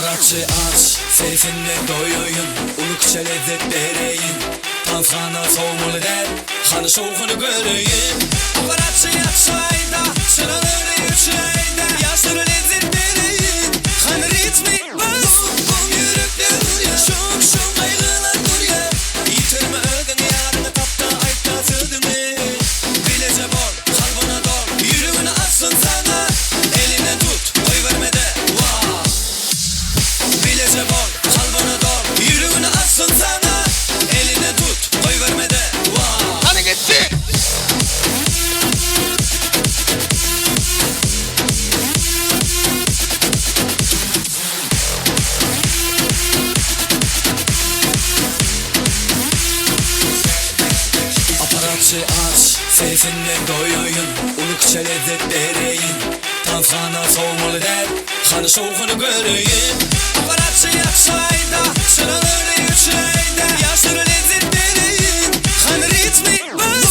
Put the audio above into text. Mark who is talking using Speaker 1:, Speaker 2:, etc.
Speaker 1: Aparatçı aç, seyfinle doyuyun, ulukça lezzet vereyim. Tanzana soğumulu der, kanı soğukunu göreyim. Aparatçı yapsayda, sıraları yükseldi. Yaşları lezzet vereyim, kanı ritmi bas. Yürükler dur ya, şok kaygılar dur ya. Yitirme ödün yarını tapta ayıpta sığdını. Bilece bol, kalbına dol, yürüğünü atsın sana. Eline tut, koy verme de, wow. Bilece bol, kalbına dol, yürüğünü atsın sana. Eline tut, koy verme de, wow.
Speaker 2: Hani gitti.
Speaker 1: Aparatçı aç, seyfinle doyuyun, ulukça lezzet vereyim. Tanzana soğumulu der, kanı soğukunu göreyim. Aparatçı yapsayda, sıraları yükseldi. Yaşları lezzet vereyim, kanı ritmi bas.